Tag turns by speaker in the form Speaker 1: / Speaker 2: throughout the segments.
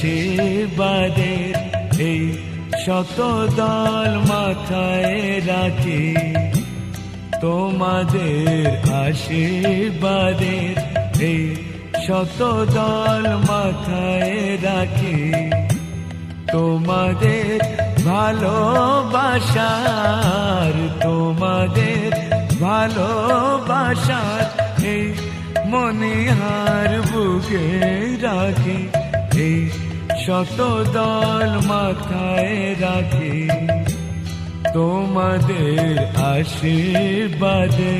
Speaker 1: আশীর্বাদের এই শত দল মাথায় রাখি, তোমাদের আশীর্বাদের এই শত দল মাথায় রাখি, তোমাদের ভালোবাসার, তোমাদের ভালোবাসার এই মনিহার বুকে রাখি, এই শত দল মাথায় রাখি, তোমাদের আশীর্বাদে।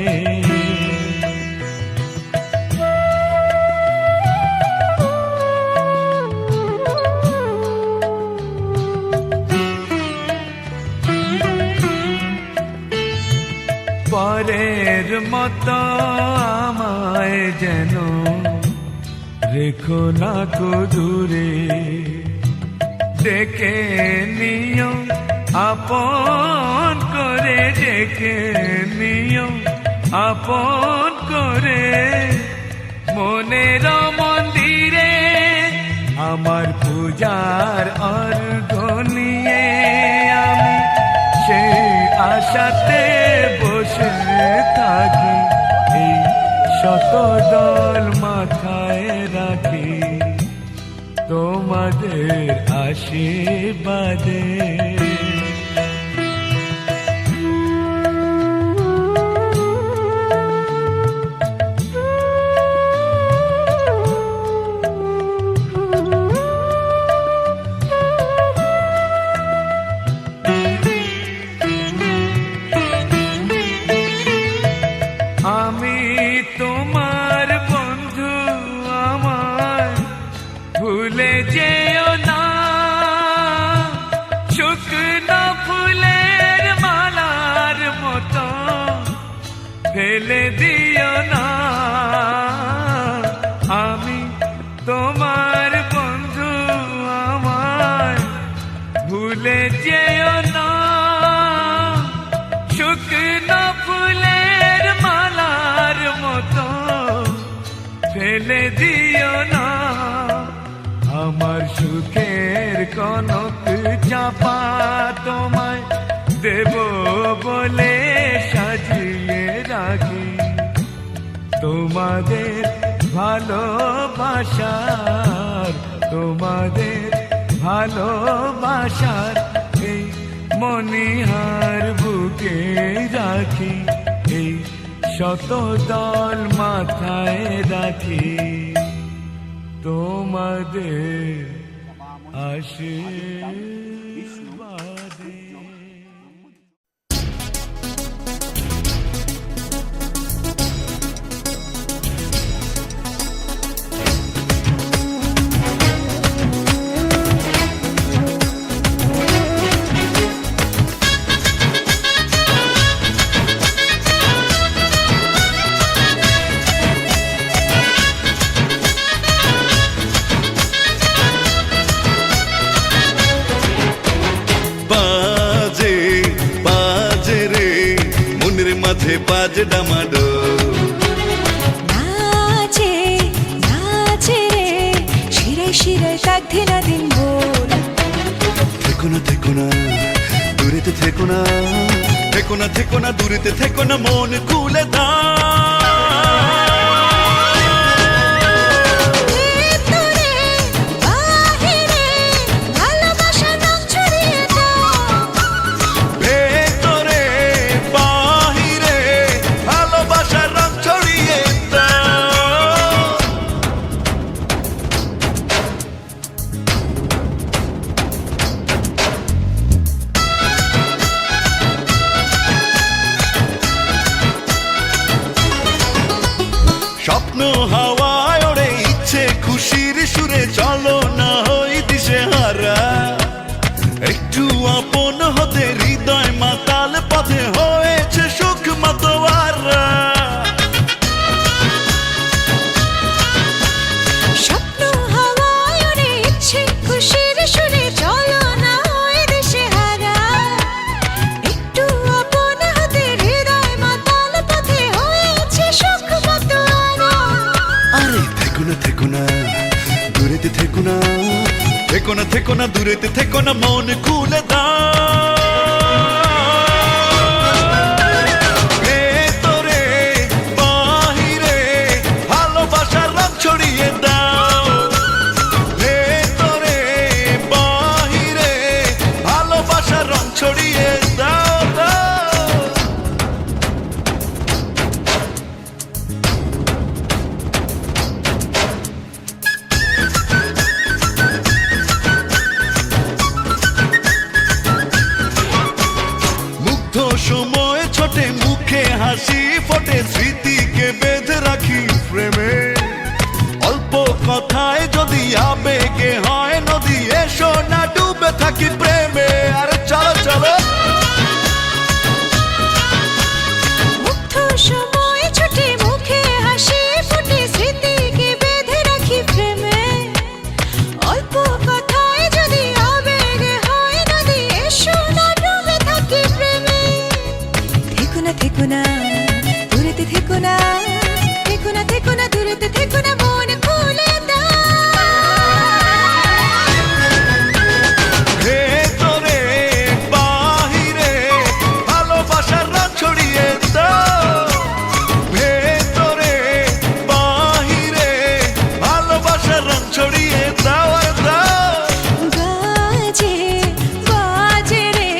Speaker 1: পরের মতো আমায় যেন রেখো না কো দূরে, ডেকে নিও আপন করে, ডেকে নিও আপন করে, মনের মন্দিরে আমার পূজার অর্ঘ নিয়ে আমি সেই আশাতে বসে থাকি, এই শত দল মাথায় রাখি, তোমাদের আশীর্বাদে। আমি তোমার বন্ধু, আমার ভুলে যেও না, শুকনো ফুলের মালার মতো ফেলে দিও না। আমি তোমার বন্ধু, আমার ভুলে যেও না, শুকনো ফুলের মালার মতো ফেলে দিও না। আমার সুখের কনক চাপা তোমায় দেব বলে সাজিয়ে রাখি, তোমাদের ভালোবাসার, তোমাদের ভালোবাসার এই মনিহার বুকে রাখি, এই শত দল মাথায় রাখি, তোমাদের আশীর্বাদে।
Speaker 2: বাজে ডামাডোল,
Speaker 3: নাচে নাচে রে শিরায় শিরায় কাঁধে না দিন বল।
Speaker 2: থেকো না থেকো না দূরেতে, থেকো না থেকো না, থেকো না দূরেতে, থেকো না মন খুলে দাও। স্বপ্ন হাওয়ায় ওড়ে, ইচ্ছে খুশির সুরে, চলো না হই দিশে হারা, একটু আপন হতে হৃদয় মাতাল পথে হয়েছে সুখ মাতোয়ারা।
Speaker 3: স্বপ্ন হাওয়ায় ওড়ে, ইচ্ছে খুশির সুরে, চলো না হই দিশে হারা, একটু আপন হতে হৃদয় মাতাল পথে হয়েছে সুখ মাতোয়ারা।
Speaker 2: আরে থেকো না থেকো না দূরেতে, থেকো না দূরেতে থেকো না মন খুলে দাও ভেতরে বাহিরে ভালোবাসার রং ছড়িয়ে দাও ভেতরে বাহিরে ভালোবাসার রং ছড়িয়ে দাও সময় ছোটে মুখে হাসি ফোটে স্মৃতিকে বেঁধে রাখি প্রেমে অল্প কথায় যদি আবেগে হয় নদী এসো না ডুবে থাকি প্রেমে আরে চলো চলো
Speaker 3: মুগ্ধ সময় ছোটে মুখে হাসি ফোটে স্মৃতিকে বেঁধে রাখি প্রেমে অল্প কথায় যদি আবেগে হয় নদী এসো না ডুবে থাকি প্রেমে থেকো না দূরেতে থেকো না দূরেতে থেকো না মন খুলে দাও
Speaker 2: ভেতরে বাহিরে ভালোবাসার রং ছড়িয়ে দাও ভেতরে বাহিরে ভালোবাসার রং ছড়িয়ে দাও আর দাও
Speaker 3: বাজে বাজে রে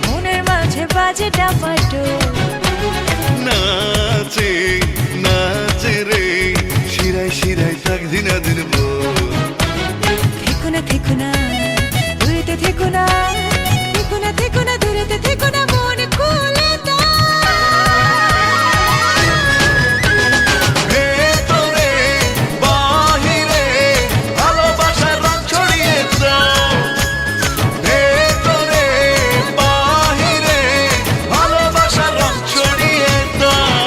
Speaker 3: মনের মাঝে বাজে ডাপাটো
Speaker 2: নাচে নাচে রে শিরায় শিরায় থাক দিনা দিন
Speaker 3: থেকো না দূরেতে থেকো না দূরেতে থেকো না মন খুলে দাও
Speaker 2: ভেতরে বাহিরে ভালোবাসার রং ছড়িয়ে দাও ভেতরে বাহিরে ভালোবাসার রং ছড়িয়ে দাও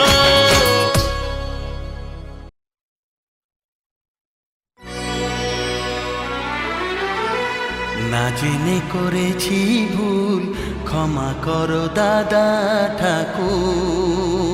Speaker 4: না জেনে করেছি ভুল ক্ষমা করো দাদা ঠাকুর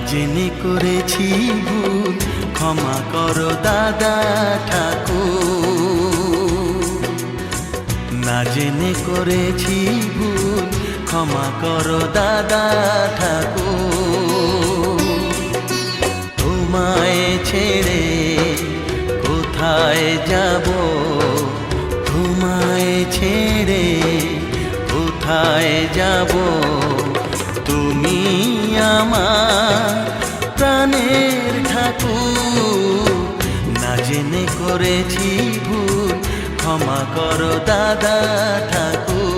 Speaker 4: জেনে করেছি ভুল ক্ষমা করো দাদা ঠাকুর না জেনে করেছি ভুল ক্ষমা করো দাদা ঠাকুর তোমায় ছেড়ে কোথায় যাব তোমায় ছেড়ে কোথায় যাব তুমি আমার প্রাণের ঠাকুর না জেনে করেছি ভুল ক্ষমা করো দাদা ঠাকুর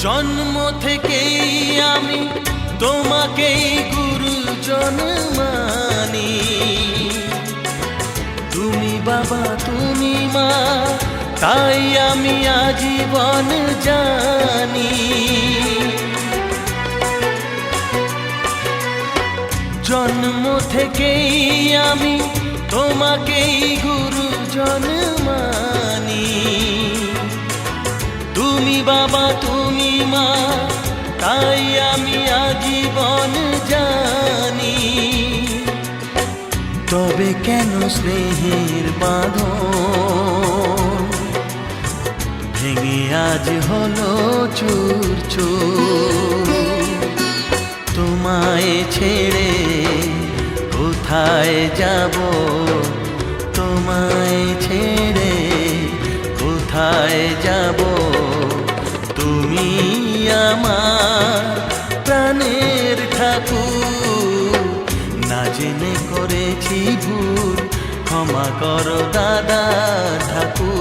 Speaker 4: জন্ম থেকেই আমি তোমাকেই গুরুজন মানি তুমি বাবা তুমি মা তাই আমি আজীবন জানি জন্ম থেকেই আমি তোমাকেই গুরুজন মানি তুমি বাবা তুমি মা তাই আমি আজীবন জানি তবে কেন স্নেহের বাঁধন ভেঙে আজ হলো চুর চুর তোমায় ছেড়ে কোথায় যাব তোমায় ছেড়ে, কোথায় যাব? তুমি আমার প্রাণের ঠাকুর, না জেনে করেছি ভুল, ক্ষমা করো দাদা ঠাকুর।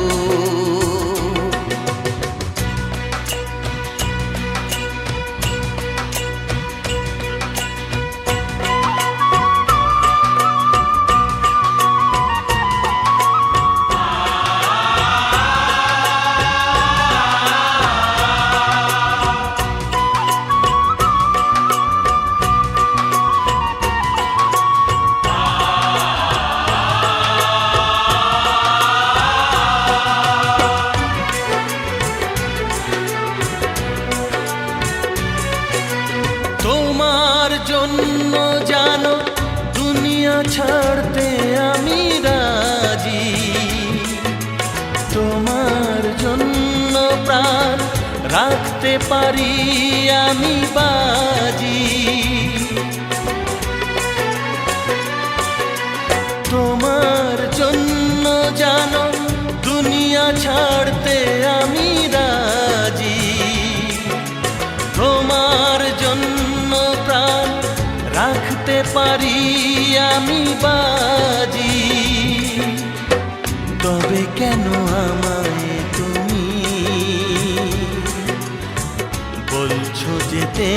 Speaker 4: তোমার জন্য জানো দুনিয়া ছাড়তে আমি রাজি, তোমার জন্য প্রাণ রাখতে পারি আমি বাজি। তোমার জন্য জানো দুনিয়া ছাড়তে আমি রাজি, তোমার জন্য প্রাণ রাখতে পারি আমি বাজি। তবে কেন আমায় তুমি বলছো যেতে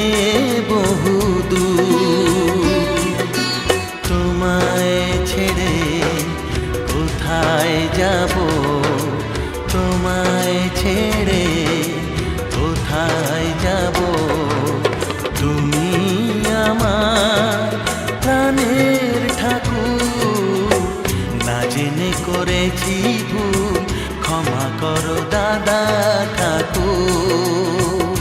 Speaker 4: বহুদূর? তোমায় ছেড়ে কোথায় যাব, তোমায় ছেড়ে কোথায় যাব? তুমি আমার প্রাণের ঠাকুর, না জেনে করেছি ভুল, ক্ষমা করো দাদা ঠাকুর।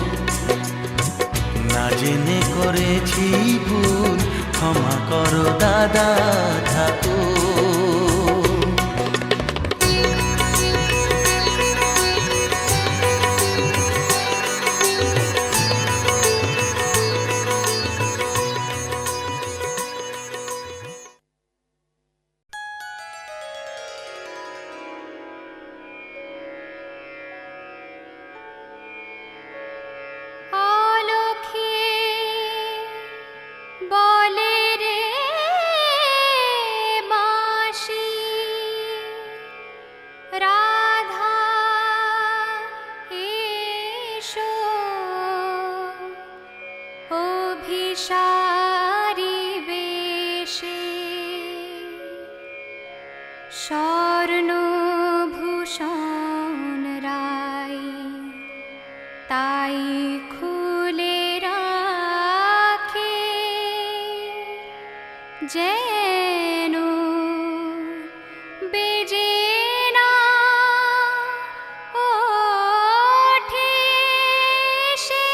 Speaker 4: না জেনে করেছি ভুল, ক্ষমা করো দাদা ঠাকুর।
Speaker 3: অলখে বলে রে বাঁশি, রাধা এসো অভিসারী বেশে, স্বর্ণভূষণ রায় তাই খুলে রাখে, যেন বেজে না ওঠে সে।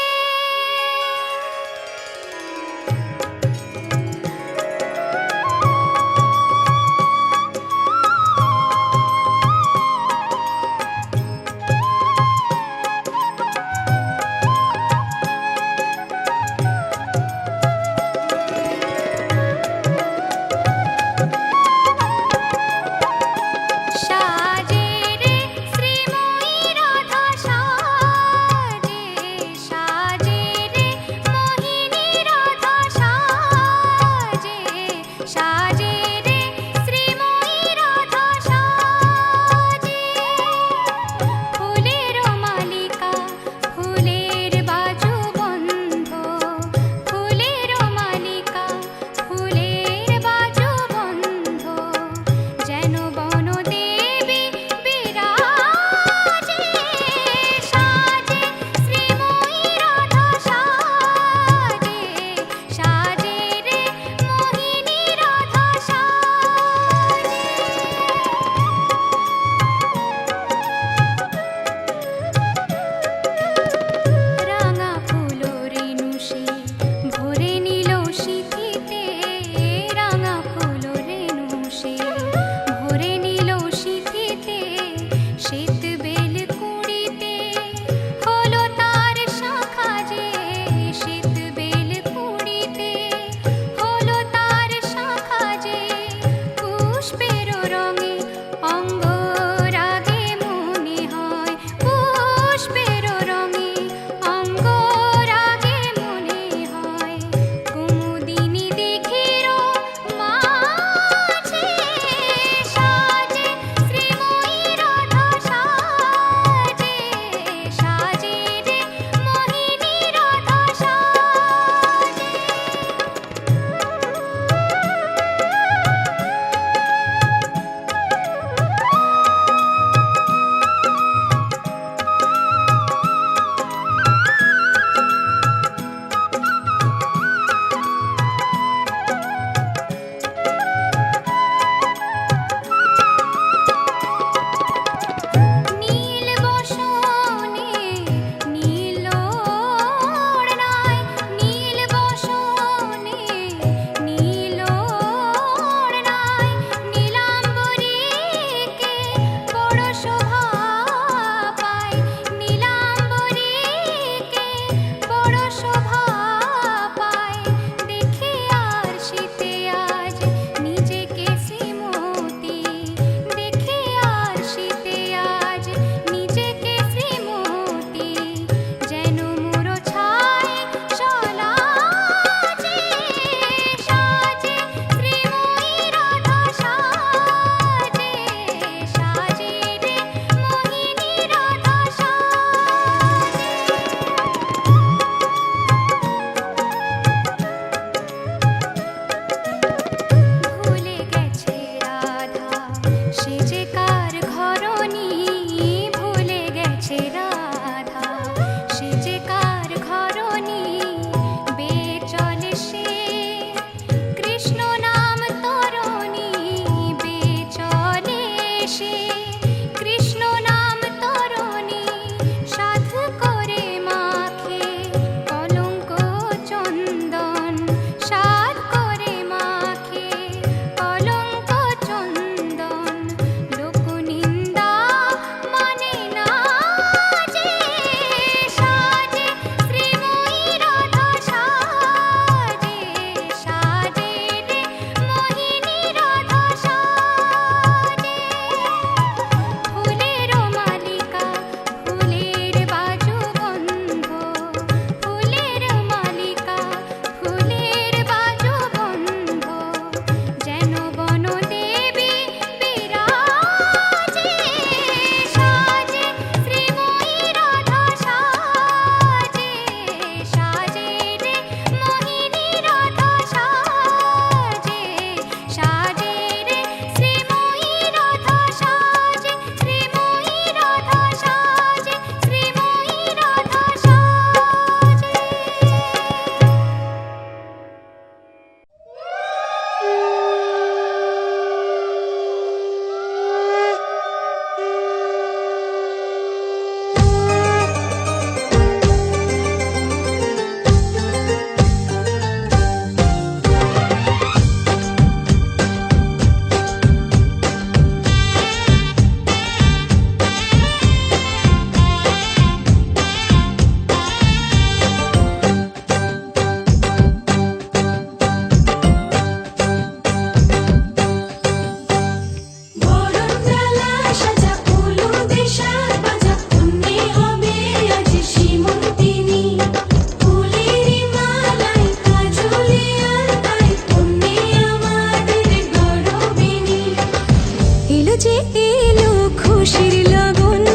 Speaker 3: খুশির লগন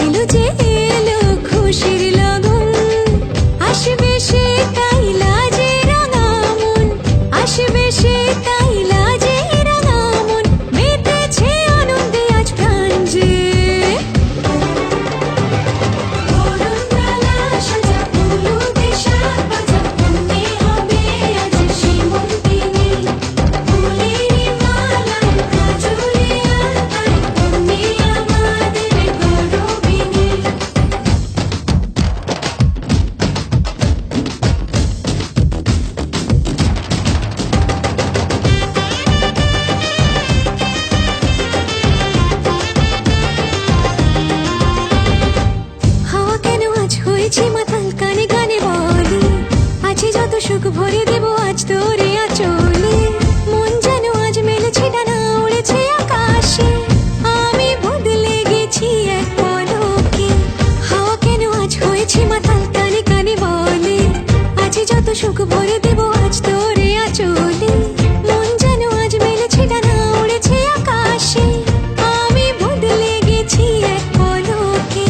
Speaker 3: এলো যে এলো খুশির লগন আসবে সে তাই লাজে রাঙা মন আসবে সে তাই লাজে রাঙা মন মেতেছে আনন্দে আজ প্রাণ যে বরণডালা সাজা ফুলুতে সাজ বাজা মনে হবে আজ সীমন্তিনী ফুলের মালায় কাজলে আলতায় তুমি আমাদের গৌরবিনী হাওয়া কেন আজ হয়েছে মাতাল কানে কানে বলে আছে যত সুখ ভরে দেব আজ তোরে আঁচলে মন যেন আজ মেলেছে ডানা উড়েছে আকাশে আমি বদলে গেছি এক পলকে হাওয়া কেন আজ হয়েছে মাতাল কানে কানে বলে আছে যত সুখ ভরে দেব আজ তোরে আঁচলে মন যেন আজ মেলেছে ডানা উড়েছে আকাশে আমি বদলে গেছি এক পলকে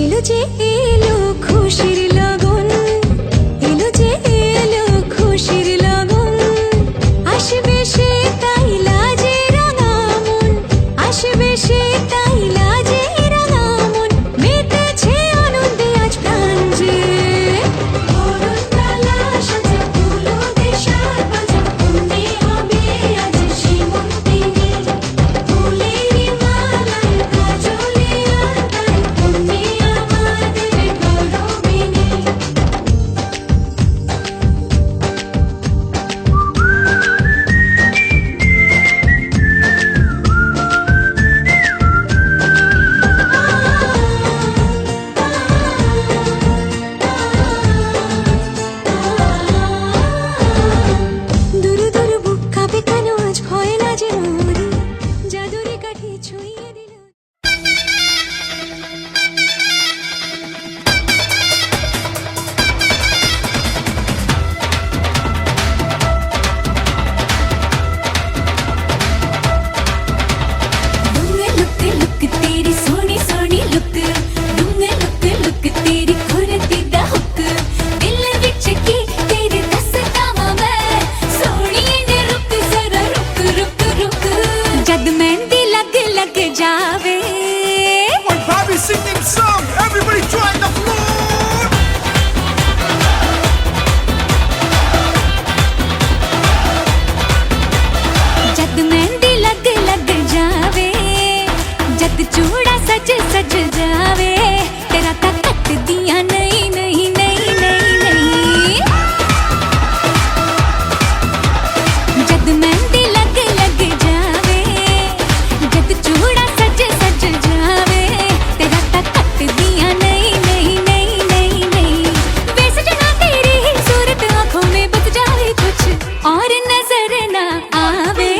Speaker 3: এলো যে এলো খুশির লগন এলো যে এলো খুশির লগন আসবে সে তাই লাজে রাঙা মন আসবে সে তাই লাজে রাঙা মন মেতেছে আনন্দে আজ প্রাণ যে বরণডালা সাজা ফুলুতে সাজ বাজা মনে হবে আজ সীমন্তিনী ফুলের মালায় কাজলে আলতায় তুমি আমাদের গৌরবিনী দুরু দুরু বুক কাঁপে কেন আজ ভয় না যে মরি জাদুরে কাঠি ছুঁয়ে দিল दूंगे लुक तेरी सोनी सोनी लुक दूंगे लुक तेरी खुरती दा हुक दिल विच की तेरे दस कावां मैं सोनिए ने रुक जरा रुक रुक रुक जद मेहंदी लग लग जावे
Speaker 5: When Bobby singing song, everybody join the floor.
Speaker 3: जद मेहंदी लग लग जावे जद चूड़ा सज सज जावे तेरा ता कट दिया नहीं नहीं नहीं नहीं नहीं जद मेहंदी लग लग जावे जद चूड़ा सज सज जावे तेरा ता कट दिया नहीं नहीं नहीं नहीं नहीं वे सजना तेरी ही सूरत आंखों में बस जावे कुछ और नजर ना आवे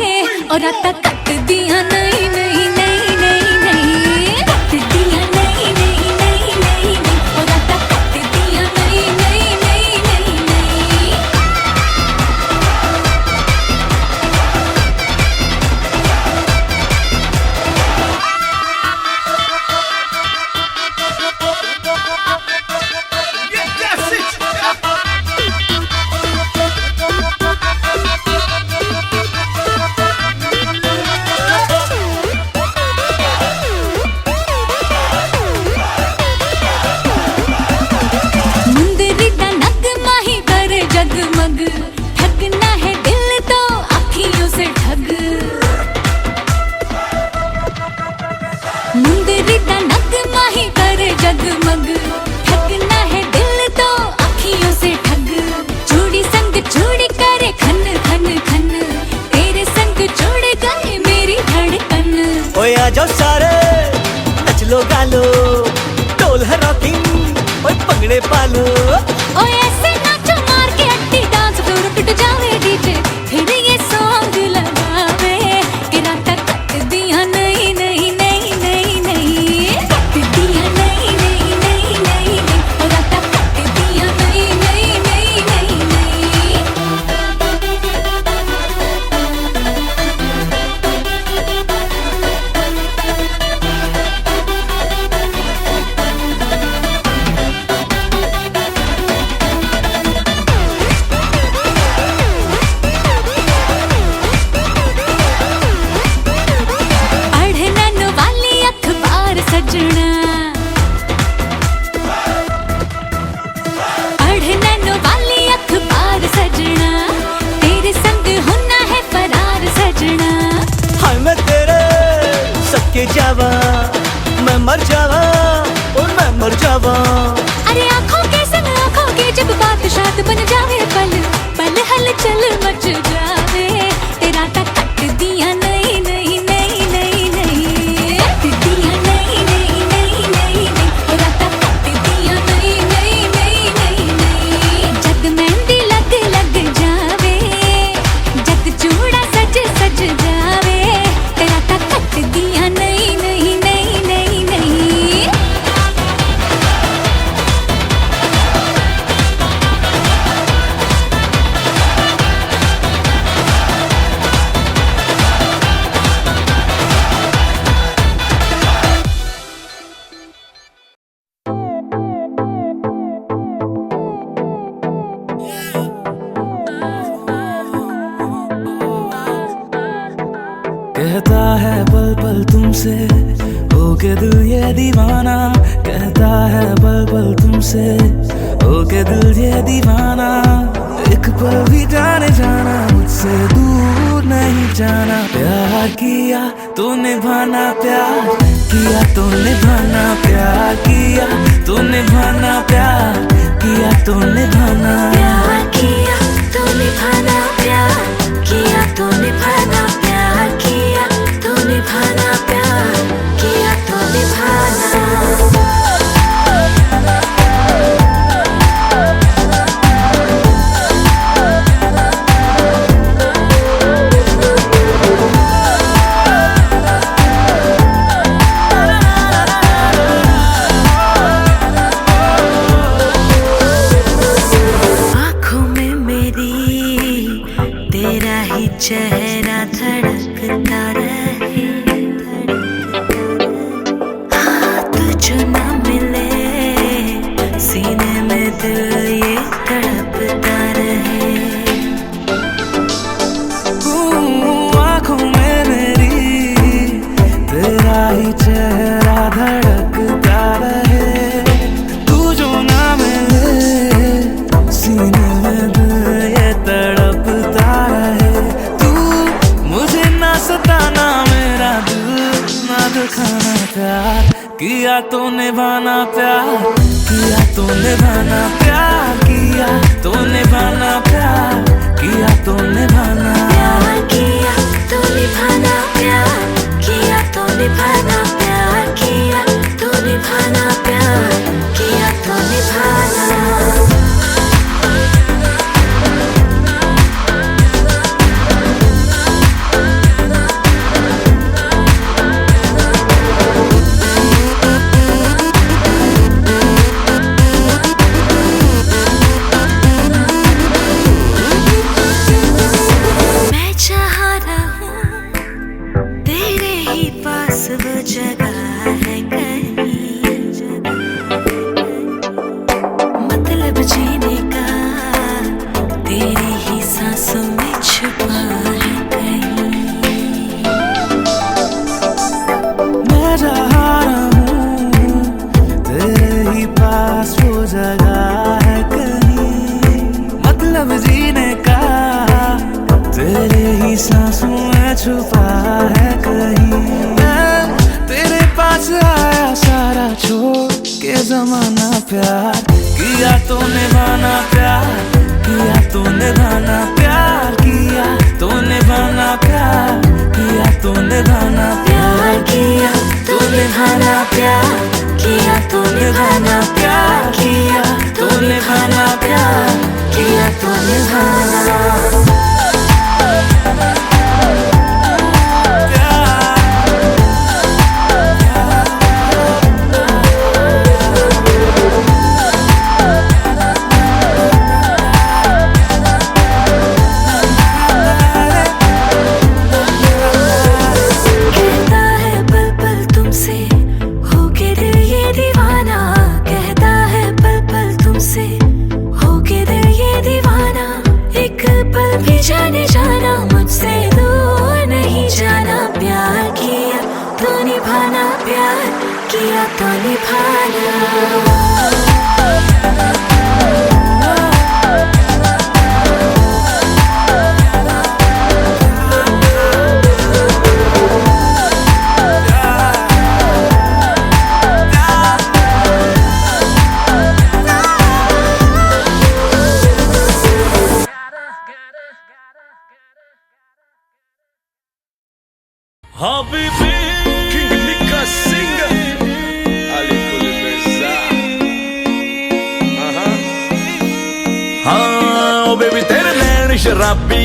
Speaker 3: और रात कट दिया नहीं नहीं नहीं नहीं नहीं कट दिया नहीं नहीं नहीं नहीं नहीं और रात कट दिया नहीं नहीं नहीं नहीं नहीं
Speaker 5: Yeah, that's it.
Speaker 3: मुंदरी दा नग माही कर जगमग ठगना है दिल तो अखियों से ठग मुंदरी दा नग माही कर जगमग ठगना है दिल तो अखियों से ठग चूड़ी संग चूड़ी करे खन खन खन तेरे संग जोड़ गए मेरी धड़कन
Speaker 4: ओए आ जाओ सारे नच लो गालो ढोल है रॉकिंग ओए पंगड़े पालो
Speaker 3: ओ ऐसे नाचो मार के अट्टी डांस फ्लोर टूट जावे डीजे फिर ये सॉन्ग लगावे कि रात कट दिया नहीं नहीं नहीं नहीं नहीं कट दिया नहीं नहीं नहीं नहीं नहीं ओ रात कट दिया नहीं नहीं नहीं नहीं नहीं
Speaker 4: बतावा।
Speaker 3: अरे आंखों के संग आंखों के जब बात शाद बन जावे, पल पल हलचल मच जावे। तेरा तक कट दिया नहीं नहीं नहीं नहीं नहीं, कट दिया नहीं नहीं नहीं नहीं नहीं, तेरा तक कट दिया नहीं नहीं नहीं नहीं नहीं। जद मेहंदी लग लग जावे, जद चूड़ा सज सज जावे, तेरा तक कट दिया नहीं नहीं नहीं नहीं नहीं।
Speaker 1: कहता है पल पल तुमसे हो के दिल ये दीवाना, कहता है पल पल तुमसे हो के दिल ये दीवाना। एक पल भी जाने जाना, मुझसे दूर नहीं जाना। प्यार किया तो निभाना, प्यार किया तो निभाना, प्यार किया तो निभाना, प्यार किया तो निभाना।
Speaker 3: प्यार किया तो निभाना, प्यार किया तो निभाना, प्यार किया तो निभाना, प्यार किया तो निभाना। आँखों में मेरी तेरा ही चेहरा धड़कता रहे, हाथ जो न मिले सीने में दिल ये तड़पता रहे।
Speaker 1: आँखों में मेरी तेरा ही चेहरा धड़कता रहे, तू जो ना मिले सीने में दिल ये तड़पता रहे। तू मुझे ना सताना, मेरा दिल ना दुखाना। प्यार किया तो निभाना, प्यार किया तो निभाना, प्यार किया तो निभाना, प्यार किया तो निभाना।
Speaker 3: प्यार किया तो निभाना, प्यार किया तो निभाना, प्यार किया तो निभाना, प्यार किया तो निभाना। मैं चाह रहा हूँ तेरे ही पास वो जगह है कहीं, मतलब जीने का तेरी ही सांसों में छुपा है कहीं।
Speaker 1: मैं चाह रहा हूँ तेरे ही पास वो जगह है कहीं, मतलब जीने का तेरे ही सांसों में छुपा है कहीं। मैं तेरे पास आया सारा छोड़ के जमाना, प्यार किया तो निभाना, प्यार किया तो निभाना, प्यार किया तो निभाना, प्यार किया तो निभाना,
Speaker 3: प्यार किया तो निभाना, प्यार किया तो निभाना, प्यार किया तो निभाना, प्यार किया तो निभाना। कहता है पल पल तुमसे हो के दिल ये दीवाना, कहता है पल पल तुमसे हो के दिल ये दीवाना। एक पल भी जाने जाना, मुझसे दूर नहीं जाना। प्यार किया तो निभाना, प्यार किया तो निभाना।
Speaker 2: Habibi, King Nika singer, Ali Kulibeza. हाँ ओ बेबी तेरे नैन शराबी,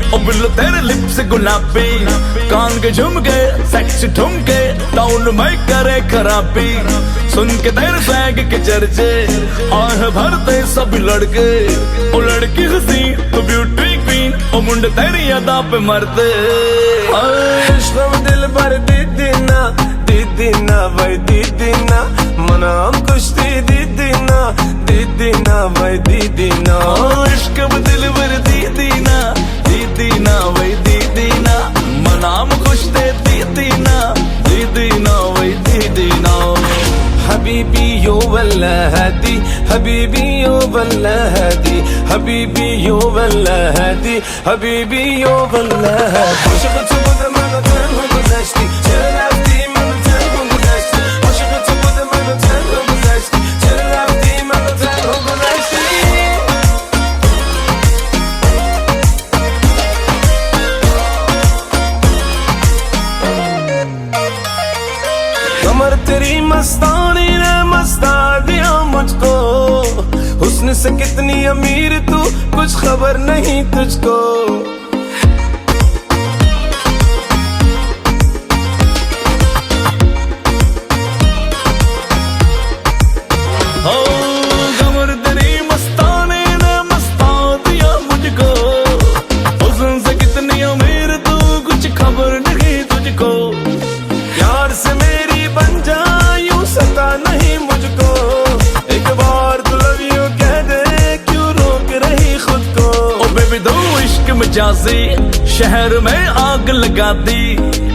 Speaker 2: ओ बिल्लो तेरे लिप्स गुलाबी, कान के झुमके सेक्स ठुमके टाउन में करे खराबी, सुन के तेरे स्वैग के चर्चे आह भरते सब लड़के, ओ लड़की हंसी तो ब्यूटी क्वीन, ओ मुंडे तेरी अदा पे मरते।
Speaker 6: इश्क़ दिल भर दीदी ना भाई दीदी ना मना हम कुश्ती दीदी ना भाई दीदी ना
Speaker 2: इश्क दिल भर दीदी ना भाई दीदी ना मनाम खुश दे दीदी ना भाई दीदी ना।
Speaker 6: हबीबी यो वल्ला हदी हबीबी यो वल्ला हदी हबीबी यो वल्ला हदी हबीबी यो वल्ला हदी aşık çıkmadı bana tanrım güneşti çırptım bana tanrım güneşti aşık çıkmadı bana tanrım güneşti çırptım bana tanrım güneşti कमर तेरी मस्तानी ने मस्ता दिया मुझको हुस्न से कितनी अमीर तू कुछ खबर नहीं तुझको
Speaker 2: ओ कमर तेरी मस्तानी ने मस्ता दिया मुझको हुस्न से कितनी अमीर तू कुछ खबर नहीं तुझको।
Speaker 6: प्यार से मेरी बन जा यूं सता नहीं मुझको एक बार तू लव यू कह दे क्यों रोक रही खुद को।
Speaker 2: ओ बेबी दो इश्क मजाजी शहर में आग लगा दी,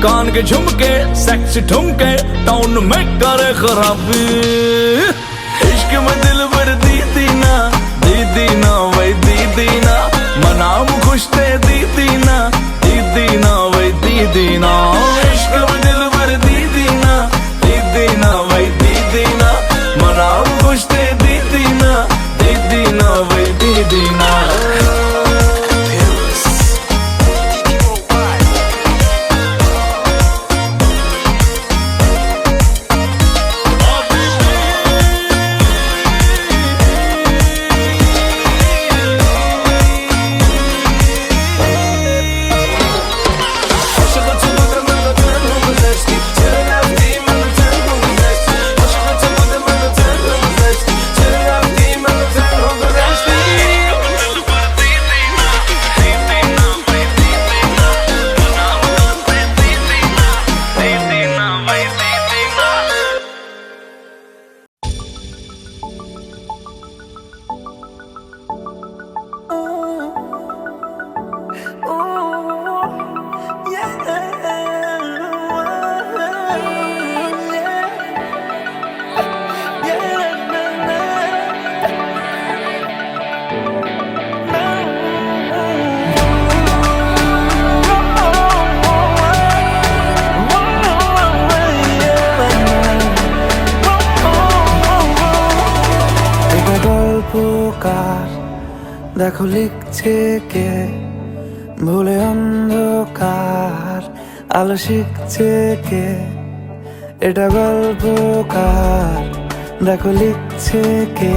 Speaker 2: कान के झुमके सेक्स ठुमके टाउन में करे खराबी, इश्क में दिल भर दीदी ना भाई दीदी ना मनाम खुश थे दीदी ना भाई दीदी ना। इश्क में दिल भर दीदी ना भाई दीदी ना मनाम खुश थे दीदी ना भाई दीदी ना।
Speaker 6: aşık çıkmadı bana tanrım güneşti çırptım bana tanrım güneşti aşık çıkmadı bana tanrım güneşti çırptım bana tanrım güneşti
Speaker 1: এটা গল্পকার দেখো লিখছে কে ভুলে অন্ধকার আলো শিখছে কে। এটা গল্পকার দেখো লিখছে কে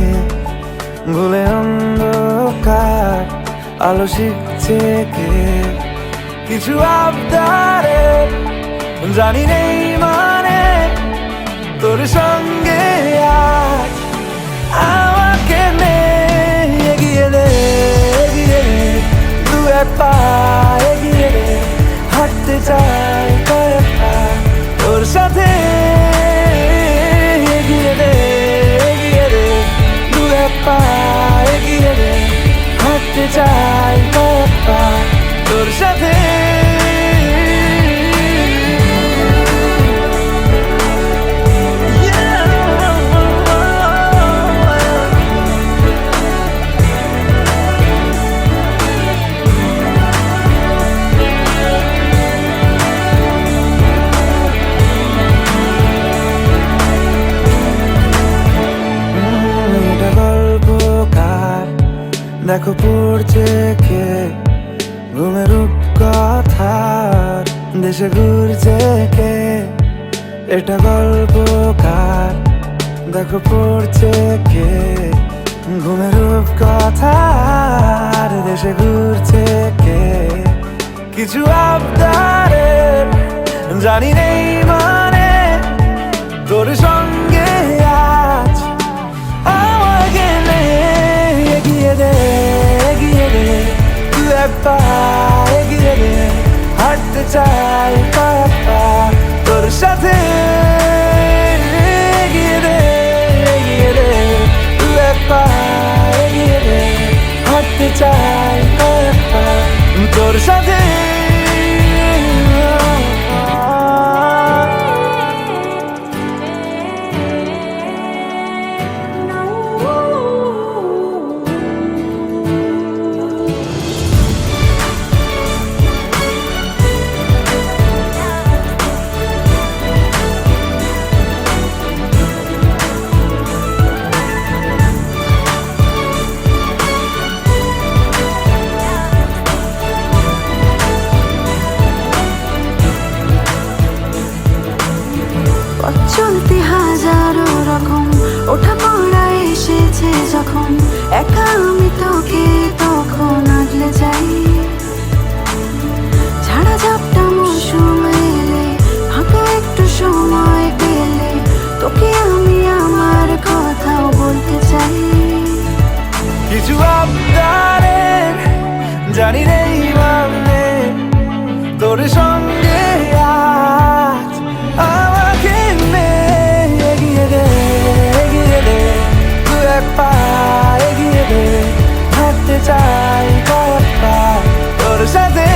Speaker 1: ভুলে অন্ধকার আলো শিখছে কে। কিছু আবদারে জানি নেই মানে তোর সঙ্গে আজ আমাকে নে এগিয়ে দে দু এক পা এগিয়ে দে হাঁটতে চাই কয়েক পা তোর সাথে এগিয়ে দে দু এক পা এগিয়ে দে হাঁটতে চাই কয়েক পা তোর সাথে। দেখো পড়ছে কে ঘুমের রূপকথার দেশে দেশে ঘুরছে কে, এটা গল্পকার, দেখো পড়ছে কে ঘুমের রূপকথার। দেশে ঘুরছে কে, কিছু আবদারের জানি নেই মানে, তোর সঙ্গে আজ আমাকে নে। এগিয়ে দে তুই এক পা, এগিয়ে দে হাঁটতে চাই কয়েক পা তোর সাথে। এগিয়ে দে তুই এক পা, এগিয়ে দে হাঁটতে চাই কয়েক পা তোর সাথে।
Speaker 3: পথ চলতে হাজারো রকম ওঠা পড়া এসেছে যখন, একা আমি তোকে তখন আগলে যাই। ঝাড়া ঝাপটা মৌসুম এলে, ফাঁকা একটু সময় পেলে, তোকে আমি আমার কথাও বলতে চাই।
Speaker 1: কিছু আবদারের জানি নেই মানে, তোর সঙ্গে আজ আমাকে নে। এগিয়ে দে তুই এক পা, এগিয়ে দে হাঁটতে চাই কয়েক পা তোর সাথে।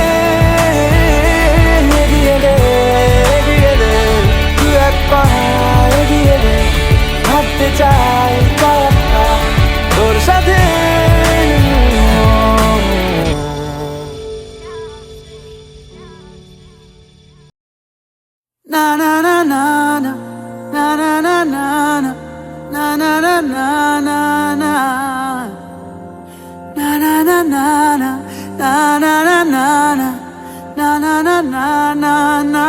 Speaker 1: এগিয়ে দে তুই এক পা, এগিয়ে দে হাঁটতে চাই কয়েক পা তোর সাথে। না না না না না না না না না না না না না না na na na na na na na na na na na na na na.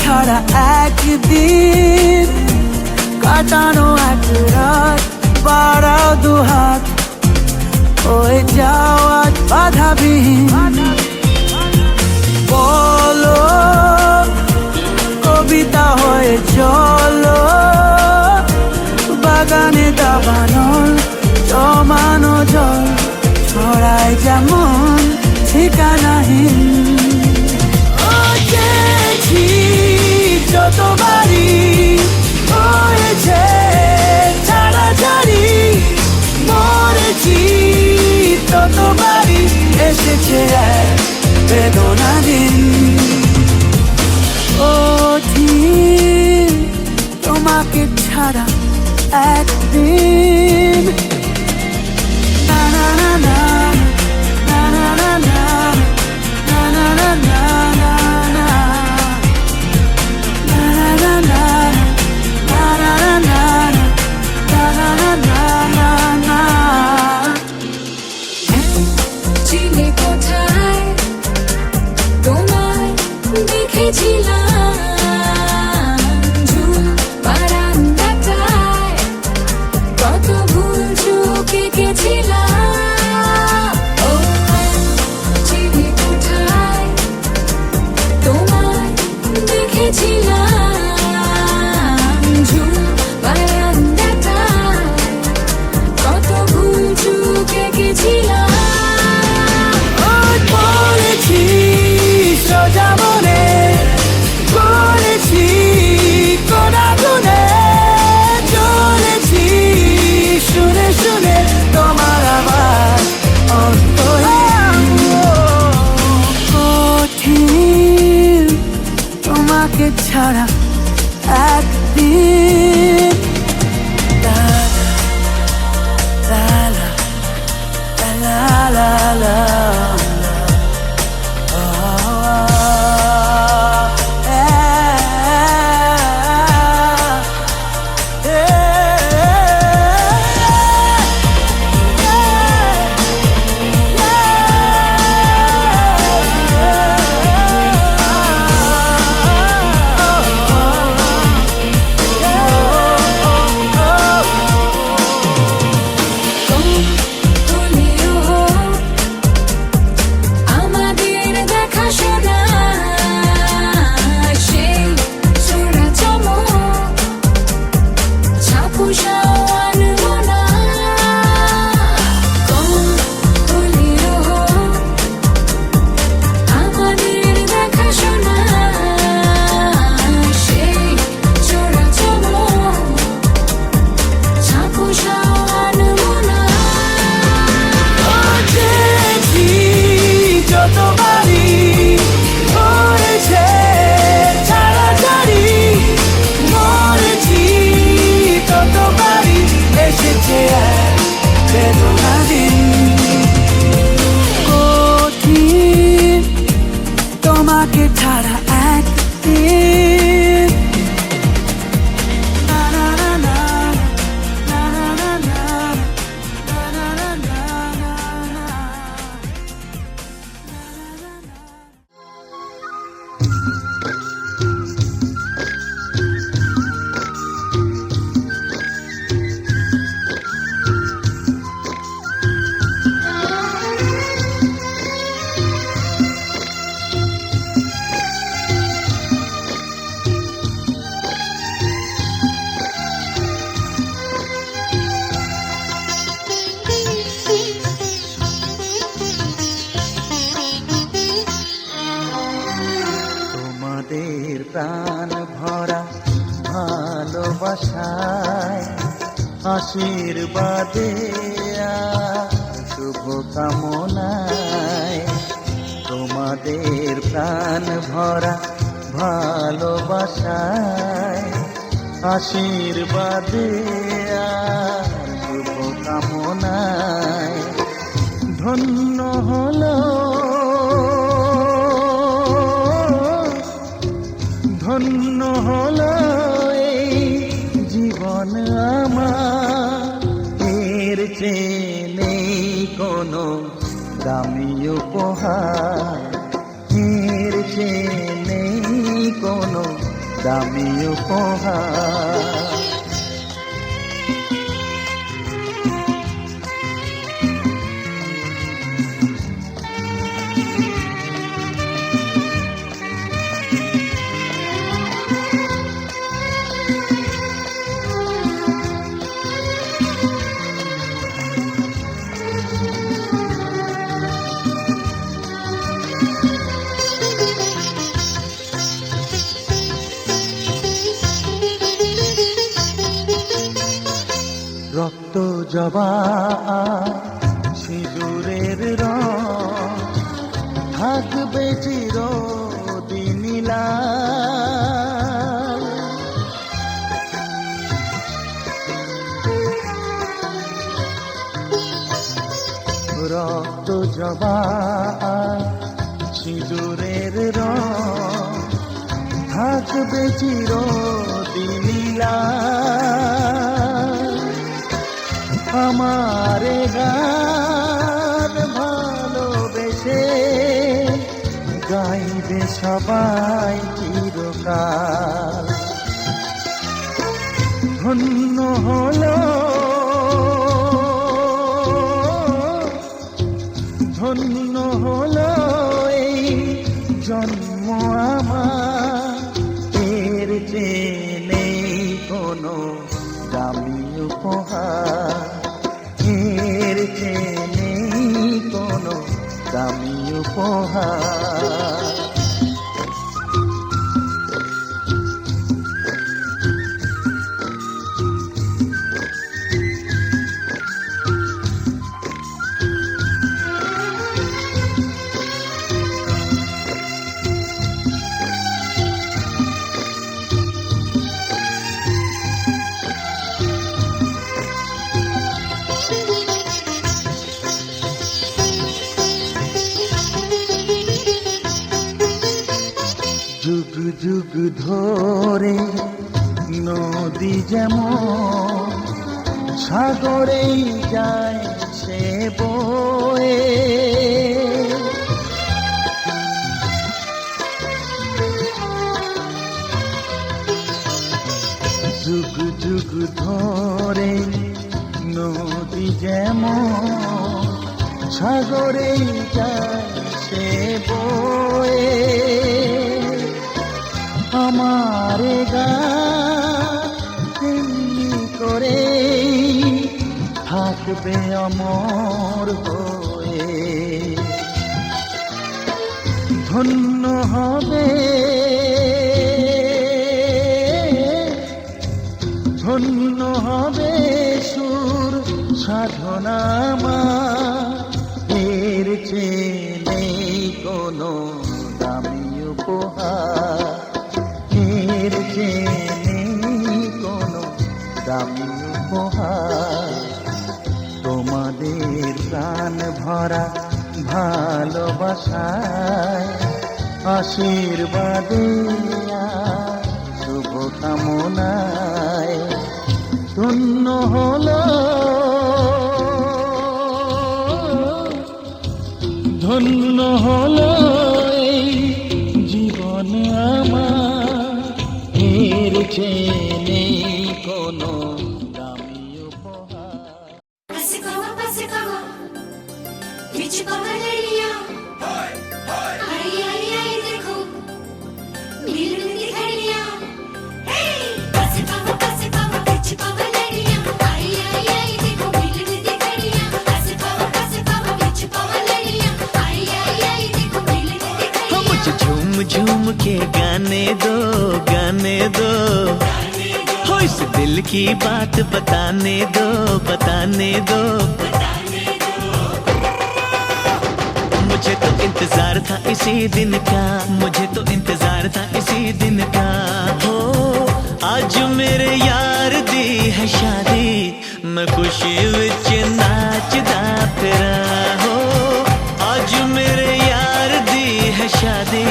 Speaker 1: ছাড়া একদিন কাটানো এক রাত, বাড়াও দুহাত ওই যাওয়া বাধাবিহীন। বলো কবিতা হয়ে চলো, বাগানে দাবানল জমানো জল ছড়ায় যেমন ঠিকানাহীন। যতবারই হয়েছে ছাড়াছাড়ি, মরেছি ততবারই এসেছে এক বেদনা দিন। তোমাকে ছাড়া একদিন না না না না না না না না না না না না।
Speaker 3: চিনি কোথায় তোমায় দেখেছিলাম, ঝুল বারান্দাটায় কত
Speaker 1: ছাড়া একদিন লা লা লা লা লা লা তোমাকে ছাড়া একদিন না না না না না না না না না না না
Speaker 7: তোমাদের প্রাণ ভরা ভালোবাসায় আশীর্বাদে শুভ কামনায় তোমাদের প্রাণ ভরা ভালোবাসায় আশীর্বাদে শুভ কামনায় ধন্য হলো ধন্য হলো এই জীবন আমার এর চেয়ে নেই কোনো দামি উপহার এর চেয়ে নেই কোনো দামি উপহার রক্ত জবা সিঁদুরের রং থাকবে চিরদিন লাল। রক্ত জবা সিঁদুরের রং থাকবে চিরদিন লাল। আমারে গান ভালোবেসে গাইবে সবাই চিরকাল। ধন্য হলো ধন্য হলো এই জন্ম আমার এর চেয়ে নেই কোনো দামি উপহার এর চেয়ে নেই কোনো দামি উপহার। ধরে নদী যেমন সাগরেই যায় সে বয়ে, যুগ যুগ ধরে নদী যেমন সাগরেই যায় সে বয়ে, আমার গান তেমনি করে থাকবে অমর হয়ে, ধন্য হবে ধন্য হবে সুর সাধনা এর চেয়ে নেই কোনো দামি উপহার, এর চেয়ে নেই কোনো দামি উপহার। তোমাদের প্রাণ ভরা ভালোবাসায় আশীর্বাদে শুভ কামনায় ধন্য হলো ধন্য হলো এই জীবন আমার, এর চেয়ে নেই কোনো দামি উপহার।
Speaker 3: पास कहो बीच पवलिया आई आई आई देखो मिलन की घड़ियां पास कहो बीच पवलिया आई आई आई देखो मिलन की घड़ियां पास कहो बीच पवलिया आई आई आई देखो मिलन की घड़ियां।
Speaker 4: मुझे झूम झूम के गाने दो हो इस दिल की बात बताने दो मुझे तो इंतजार था इसी दिन का, मुझे तो इंतजार था इसी दिन का। हो आज मेरे यार दी है शादी, मैं खुशी विच नाचदा फिरा। हो आज मेरे यार दी है शादी,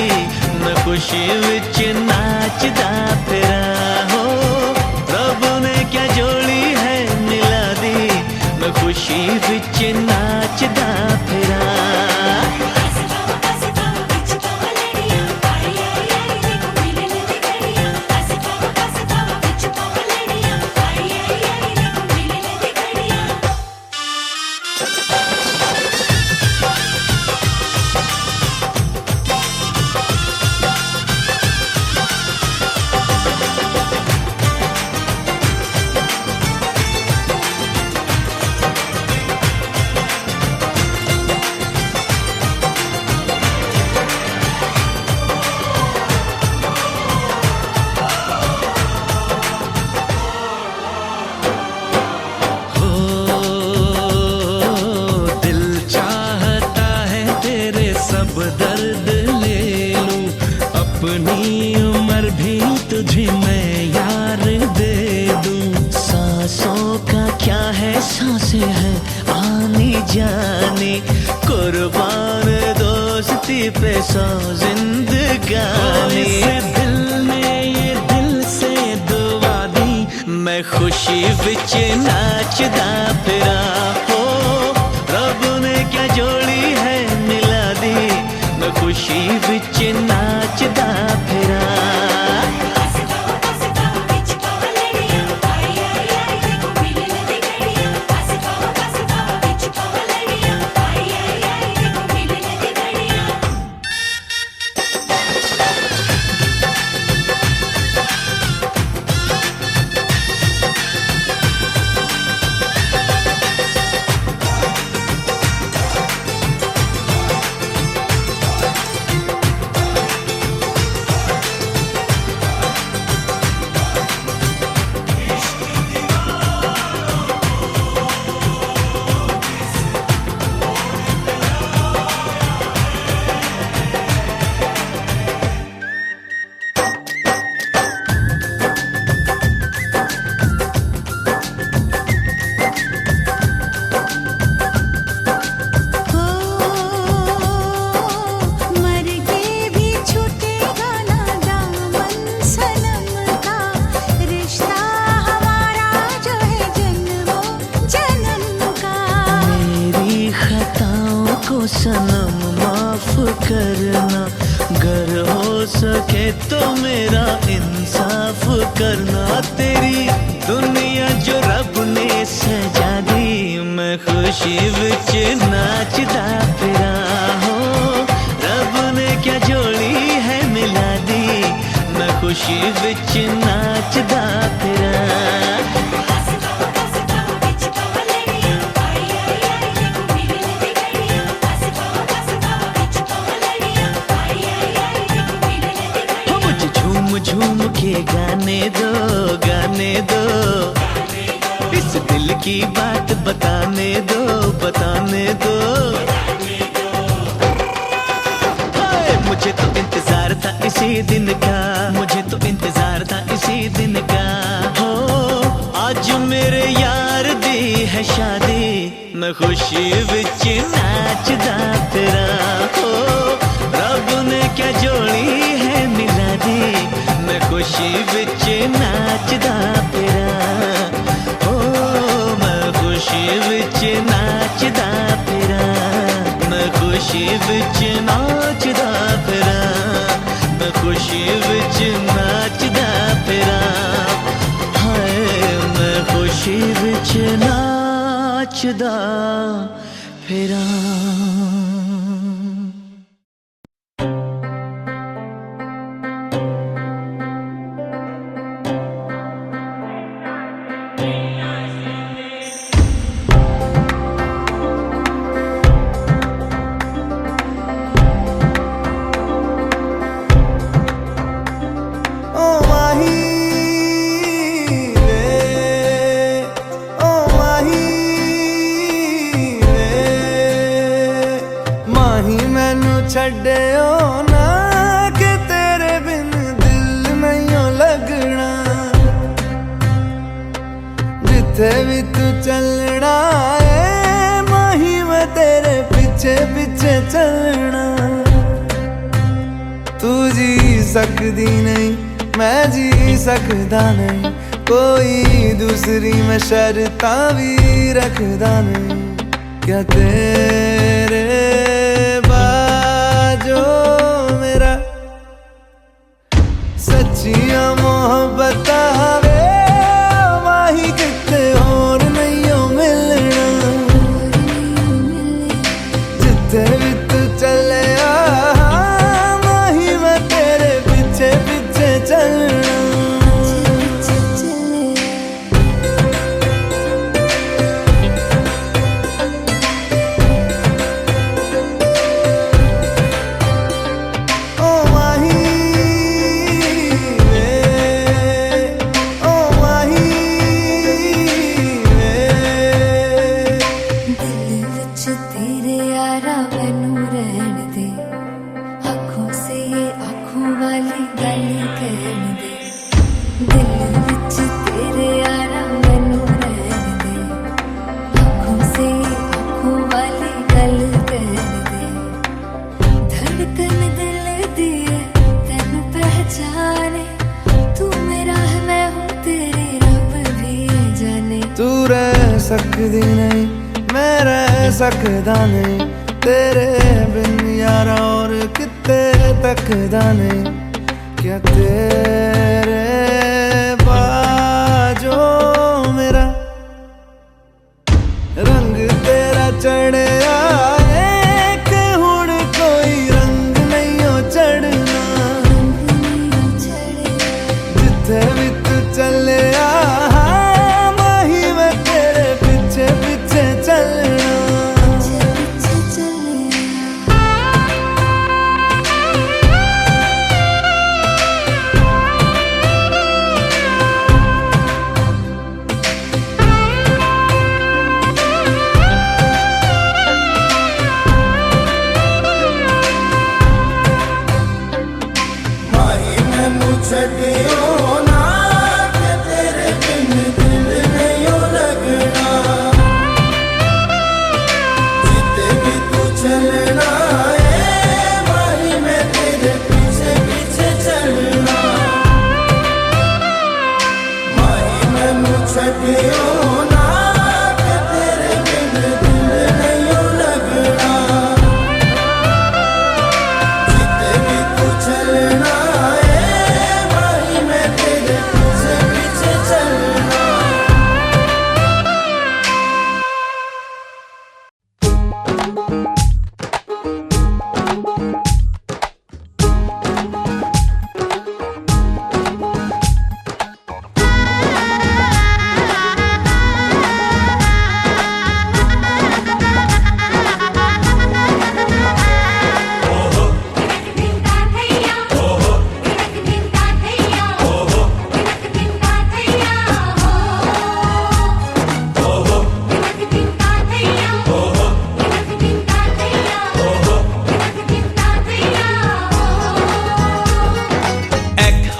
Speaker 4: मैं खुशी विच नाचदा फिरा। हो रब ने क्या जोड़ी है मिला दी, मैं खुशी विच नाचदा फिरा। दर्द ले लूं अपनी उम्र भी तुझे मैं यार दे दूं। सांसों का क्या है सांसें हैं आनी जानी, कुर्बान दोस्ती पे सौ जिंदगानी। दिल ने ये दिल से दुआ दी, मैं खुशी विच नाचदा फिरा। हो रब ने क्या जोड़ी है मिला दी, मैं खुशी विच नाचदा फिरा। देखो सनम माफ करना, गर हो सके तो मेरा इंसाफ करना। तेरी दुनिया जो रब ने सजा दी, मैं खुशी विच नाचदा फिरा हो। रब ने क्या जोड़ी है मिला दी, मैं खुशी विच नाचदा फिरा। झूम के गाने दो, गाने दो, इस दिल की बात बताने दो, बताने दो। हाय, मुझे तो इंतजार था इसी दिन का, मुझे तो इंतजार था इसी दिन का। हो आज मेरे यार दी है शादी, मैं खुशी विच नाचदा फिरा हो। रब ने क्या जोड़ी है मिला दी, मैं खुशी विच नाचदा फिरा हो। मैं खुशी विच नाचदा फिरा, मैं खुशी विच नाचदा फिरा, मैं खुशी विच नाचदा फिरा। हाय, मैं खुशी विच नाचदा फिरा।
Speaker 1: छड्डियो ना कि तेरे बिन दिल नहीं लगना, जिथे भी तू चलना है माही मैं तेरे पीछे पीछे चलना। तू जी सकदी नहीं मैं जी सकदा नहीं, कोई दूसरी मैं शर्तां भी रखदा नहीं। क्या तेरे जो मेरा सच्चियां मोहब्बत वे माही किते होर नहीं मिलना। जिथे भी तू चले माही मैं तेरे पीछे पीछे चलना। सकदी नहीं मैं रह सकदा नहीं, तेरे बिन यारा और किते तकदा नहीं। क्या तेरे बाजो मेरा रंग तेरा चढ़िया है कि हुण कोई रंग नहीं हो चढ़ना। जिथे भी तू चले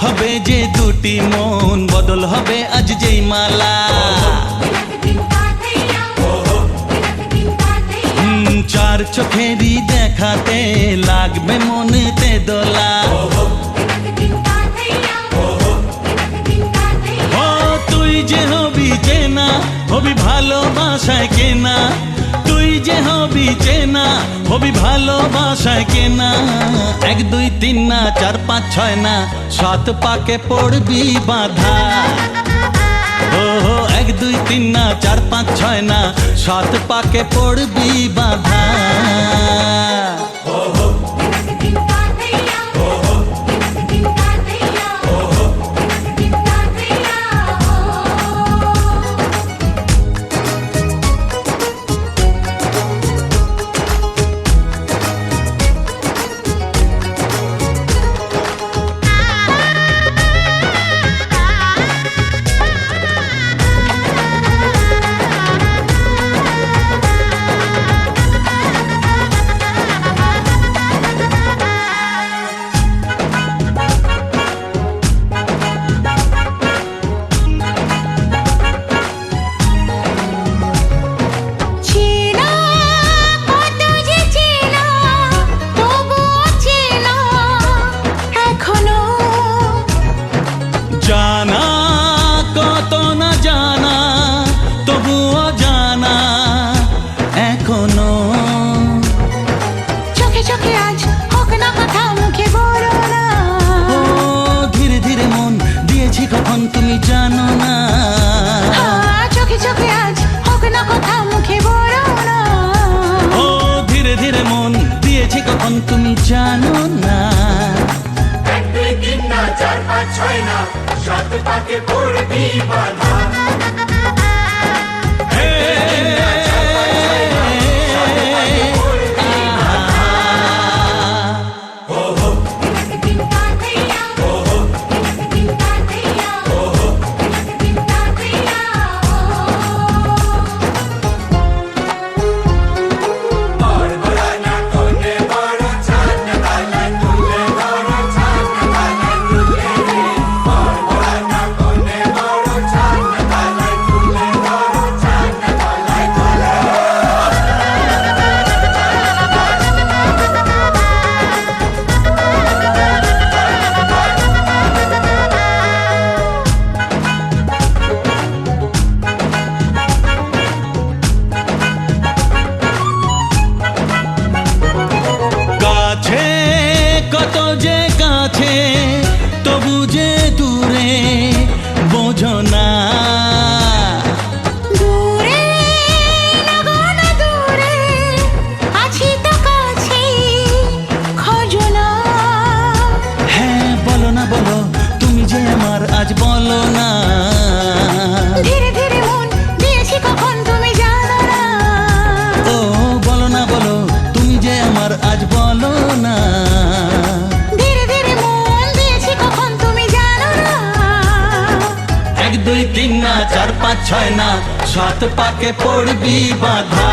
Speaker 4: হবে যে দুটি মন বদল হবে আজ যেই মালা চার চোখেরই দেখাতে লাগবে মনেতে দোলা ও তুই যে হবি চেনা হবি ভালোবাসায় কেনা তুই যে হবি চেনা হবি ভালোবাসায় কেনা 1 2 3 না 4 5 6 না 7 পাকে পড়বি বাধা ও 1 2 3 না 4 5 6 না 7 পাকে পড়বি বাধা জানা কত না জানা তবুও জানা এখনো
Speaker 3: চোখে চোখে আজ হোক না কথা মুখে বলো না
Speaker 4: ও ধীরে ধীরে মন দিয়েছি কখন তুমি জানো না
Speaker 3: চোখে চোখে আজ হোক না কথা মুখে বলো না
Speaker 4: ও ধীরে ধীরে মন দিয়েছি কখন তুমি জানো না
Speaker 5: 1 2 3 না 4 5 6 না 7 পাকে পড়বি বাধা
Speaker 4: কত যে কাছে তবু যে দূরে বোঝো না
Speaker 3: দূরে লাগো না দূরে আছি তো কাছে খোঁজো না
Speaker 4: হ্যাঁ বলো না বলো তুমি যে আমার আজ বলো না
Speaker 3: ধীরে ধীরে মন দিয়েছি কখন তুমি জানো না
Speaker 4: ও বলো না বলো তুমি যে আমার আজ বলো না 1 2 3 না 4 5 6 না 7 পাকে পড়বি বাধা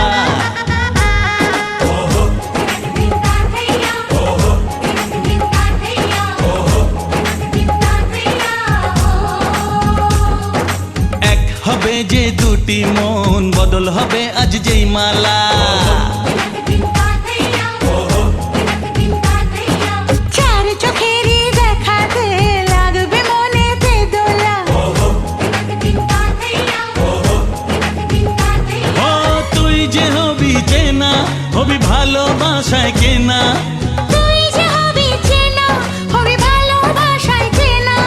Speaker 4: এক হবে যে দুটি মন বদল হবে আজ যেই মালা
Speaker 3: চার চোখেরই দেখাতে লাগবে মনেতে দোলা
Speaker 4: ও তুই যে হবি চেনা হবি ভালোবাসায় কেনা
Speaker 3: তুই যে হবি চেনা হবি ভালোবাসায় চেনা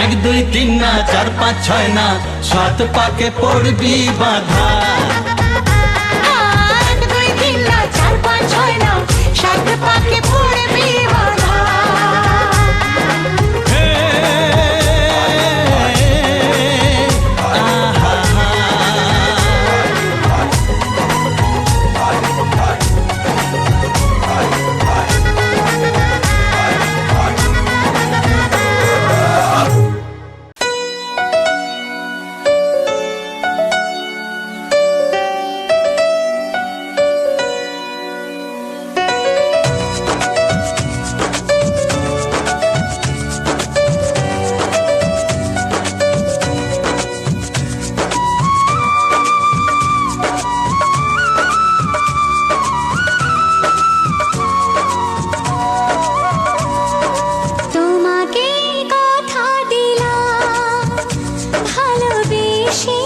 Speaker 4: 1 2 3 না 4 5 6 না 7 পাকে পড়বি বাধা
Speaker 3: 1 2 3 না পাকে পড়বি বাধা। তোমাকে কথা দিলাম ভালোবেসে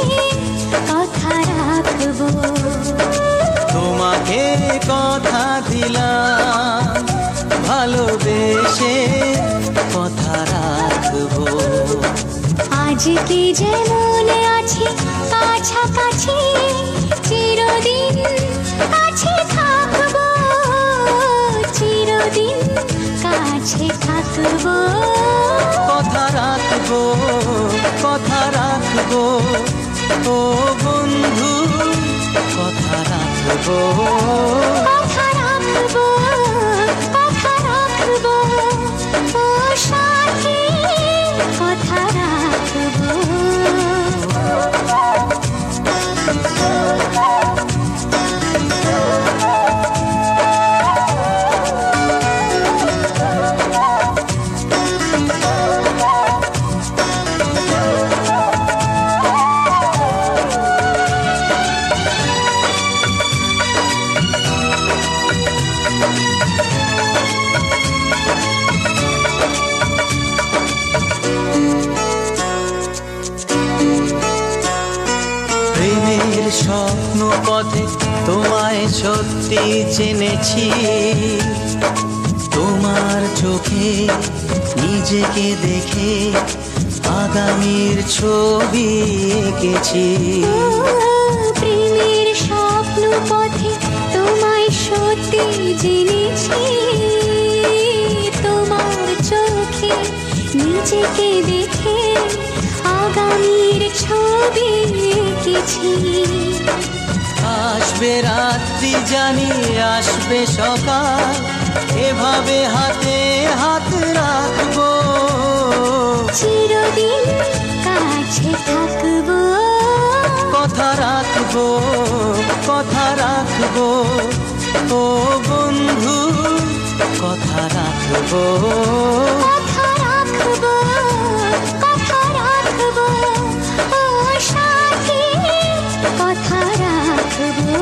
Speaker 3: কথা রাখবো।
Speaker 4: তোমাকে কথা দিলাম ভালোবেসে কথা রাখবো।
Speaker 3: আজকে যেমন আছি কাছাকাছি চিরদিন কাছে থাকবো, চিরদিন কাছে থাকবো।
Speaker 4: কথা রাখবো, কথা রাখবো, ও বন্ধু কথা রাখবো।
Speaker 3: কথা রাখবো, কথা রাখবো, ও সাথী কথা রাখবো।
Speaker 4: প্রেমের স্বপ্ন পথে তোমায় সত্যি চিনেছি, তোমার চোখে নিজেকে দেখে আগামীর ছবি এঁকেছি।
Speaker 3: প্রেমের স্বপ্ন পথে তোমায় সত্যি জেনেছি, তোমার চোখে নিজেকে দেখে আগামীর ছবি এঁকেছি।
Speaker 4: আসবে রাত্রি জানি আসবে সকাল, এভাবে হাতে হাত রাখবো।
Speaker 3: চিরদিন কাছে থাকবো,
Speaker 4: কথা রাখবো, কথা রাখবো, ও বন্ধু কথা রাখবো।
Speaker 3: কথা রাখবো, কথা রাখবো, ও সাথী কথা রাখবো।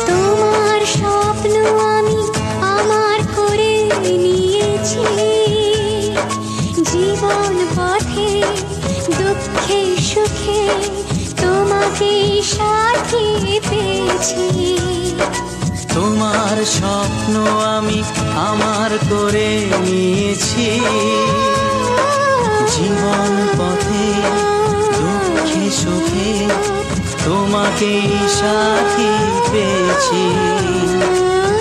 Speaker 3: তোমার স্বপ্ন আমি আমার করে নিয়েছি, জীবন পথে দুঃখে সুখে তোমাকে সাথী পেয়েছি।
Speaker 4: তোমার স্বপ্ন আমি আমার করে নিয়েছি, জীবন পথে দুঃখে সুখে তোমাকে সাথী পেয়েছি।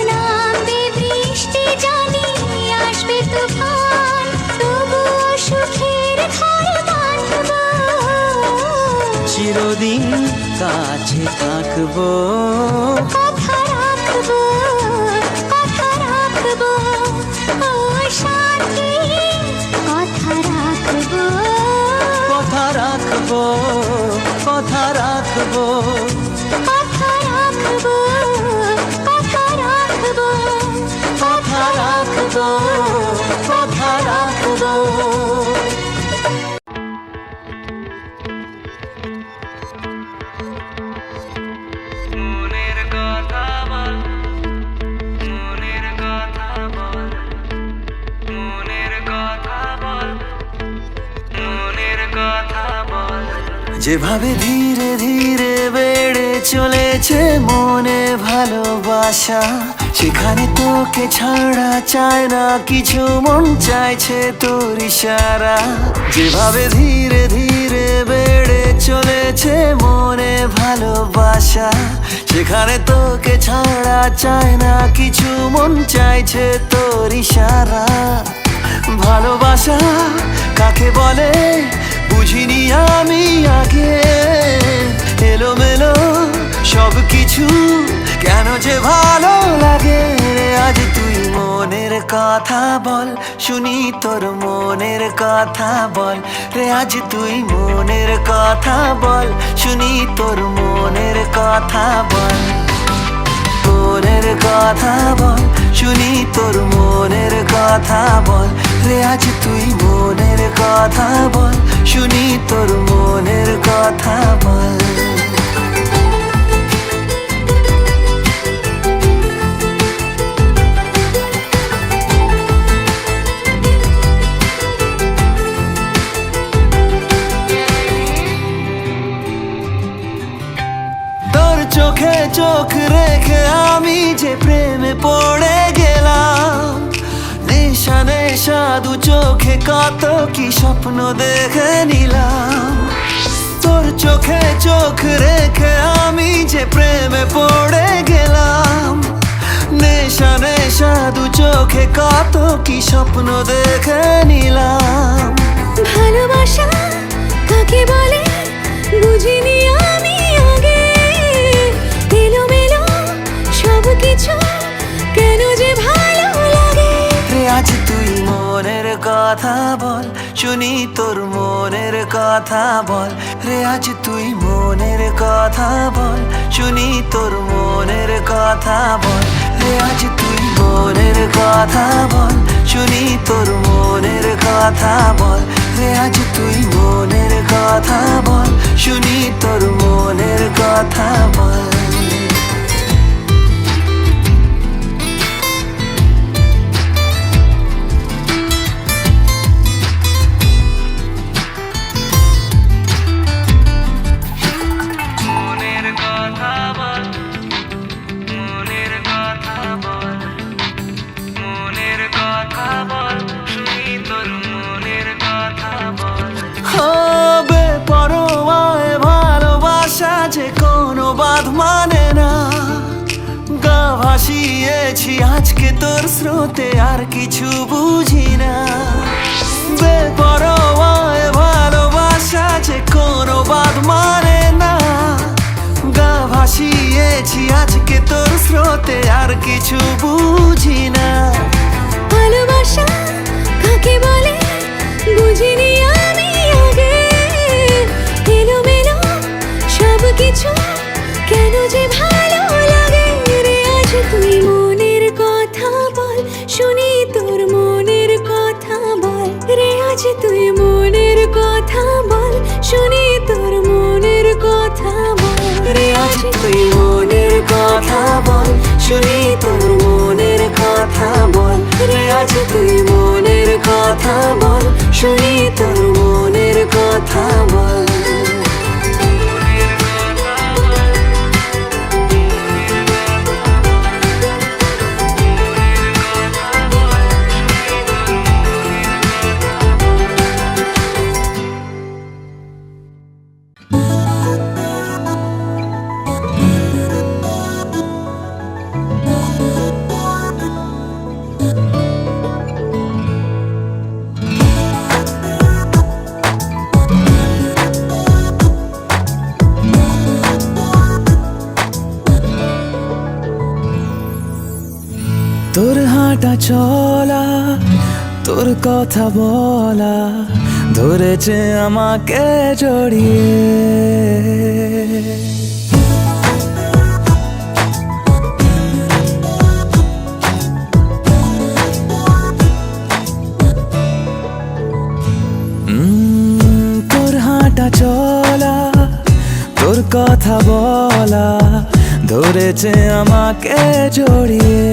Speaker 3: নামবে বৃষ্টি জানি আসবে তুফান, তবুও সুখের ঘর বাঁধবো।
Speaker 4: চিরদিন কাছে থাকবো,
Speaker 3: কথা রাখবো, কথা রাখবো, ও সাথী কথা রাখবো।
Speaker 4: কথা রাখবো, কথা রাখবো,
Speaker 3: কথা রাখবো, কথা রাখবো,
Speaker 4: কথা রাখবো, কথা রাখবো।
Speaker 1: যেভাবে ধীরে ধীরে বেড়ে চলেছে মনে ভালোবাসা, সেখানে তোকে ছাড়া চায় না কিছু, মন চাইছে তোর ইশারা। যেভাবে ধীরে ধীরে বেড়ে চলেছে মনে ভালোবাসা, সেখানে তোকে ছাড়া চায় না কিছু, মন চাইছে তোর ইশারা। ভালোবাসা কাকে বলে বুঝিনি আমি আগে, এলোমেলো সব কিছু কেন যে ভালো লাগে। আজ তুই মনের কথা বল, শুনি তোর মনের কথা বল রে। আজ তুই মনের কথা বল, শুনি তোর মনের কথা বল। মনের কথা বল, শুনি তোর মনের কথা বল রে। আজ তুই মনের কথা বল, শুনি তোর মনের কথা বল। তোর চোখে চোখ রেখে আমি যে প্রেমে পড়ে গেলাম, নেশা নেশা দু চোখে কত কি স্বপ্ন দেখে নিলাম। তোর চোখে চোখ রেখে আমি যে প্রেমে পড়ে গেলাম, নেশা নেশা দু চোখে কত কি স্বপ্ন দেখে নিলাম।
Speaker 3: ভালোবাসা কাকে বলে বুঝিনি আমি আগে, এলোমেলো সব কিছু কেন যে ভালো লাগে।
Speaker 1: রে আজ তুই মনের কথা বল, শুনি তোর মনের কথা বল রে। আজ তুই মনের কথা বল, শুনি তোর মনের কথা বল রে। আজ তুই মনের কথা বল, শুনি তোর মনের কথা বল রে। আজ তুই মনের কথা বল, শুনি তোর মনের কথা বল। বেপরোয়ায় ভালোবাসা যে কোনো বাঁধ মানে না, গা ভাসিয়েছি আজকে তোর স্রোতে আর কিছু বুঝি না। বেপরোয়ায় ভালোবাসা যে কোনো বাঁধ মানে না, গা ভাসিয়েছি আজকে তোর স্রোতে আর কিছু বুঝি না।
Speaker 3: ভালোবাসা কাকে বলে বুঝিনি আমি আগে, এলোমেলো সব কিছু কেন যে ভালো লাগে রে। আজ তুই মনের কথা বল, শুনি তোর মনের কথা বল রে। আজ তুই মনের কথা বল, শুনি তোর মনের কথা বল রে। আজ তুই মনের কথা বল, শুনি তোর মনের কথা বল রে। আজ তুই মনের কথা বল, শুনি তোর মনের কথা বল।
Speaker 1: তোর হাঁটা চলা, তোর কথা বলা ধরেছে আমাকে জড়িয়ে। তোর হাঁটা চলা, তোর কথা বলা ধরেছে আমাকে জড়িয়ে।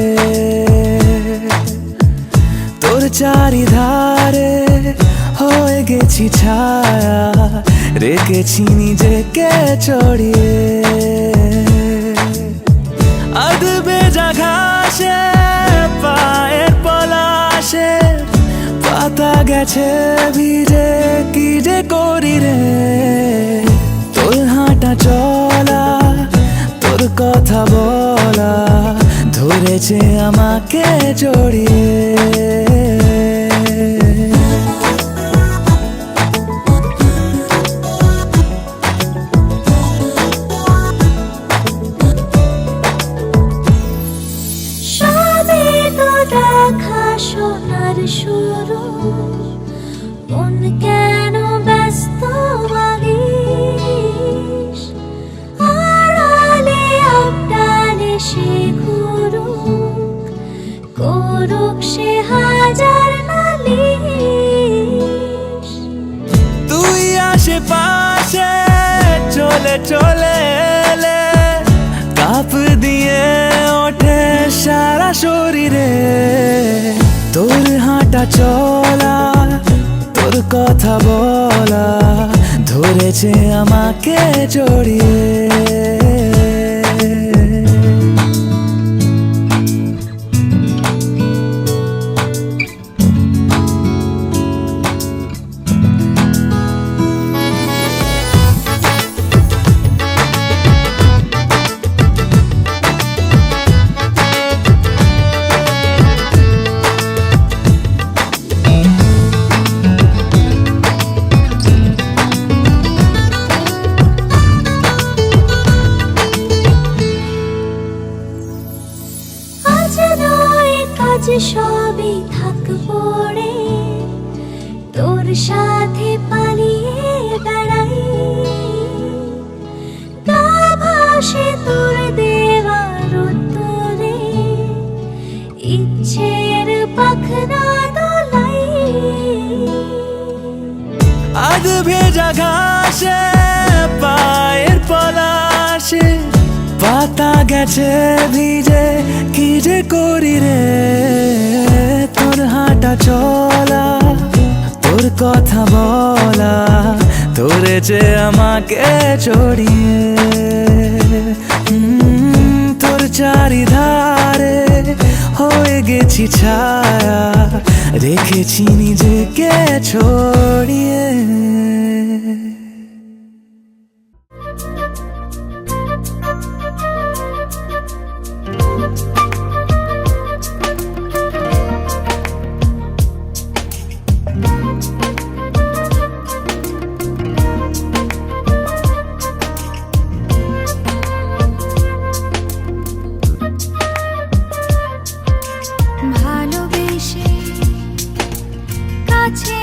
Speaker 1: তোর চারিধারে হয়ে গেছি ছায়া, ডেকেছি নিজেকে চড়িয়ে। আধবেজা ঘাসে পায়ের পলাশে পাতা গেছে ভিজে, কি যে করি রে। তোর হাঁটা চলা, তোর কথা বলা ধরেছে আমাকে জড়িয়ে।
Speaker 3: সবে তো দেখা সোনার শুরু, মন কেন ব্যস্ত লাগিস? আড়ালে আবডালে সে ঘুরুক, করুক সে হাজার নালিশ।
Speaker 1: তুই আশেপাশে চলে চলে এলে কাপ দিয়ে ওঠে সারা শরীরে। তোর হাঁটা চলা, তোর কথা বলা ধরেছে আমাকে জড়িয়ে।
Speaker 3: আজ নয় কাজ সবই থাক পড়ে, তোর সাথে পালিয়ে বেড়াই। গা ভাসে তোর দেওয়ার উত্তরে, ইচ্ছের পাখনা দোলাই।
Speaker 1: আধ ভেজা ঘাসে পায়ের পলাশে পাতা গেছে ভিজে, কি যে করি রে। তোর হাঁটা চলা, তোর কথা বলা ধরেছে আমাকে জড়িয়ে। তোর চারিধারে হয়ে গেছি ছায়া, রেখেছি নিজেকে ছড়িয়ে।
Speaker 3: ভালোবেসে কাছে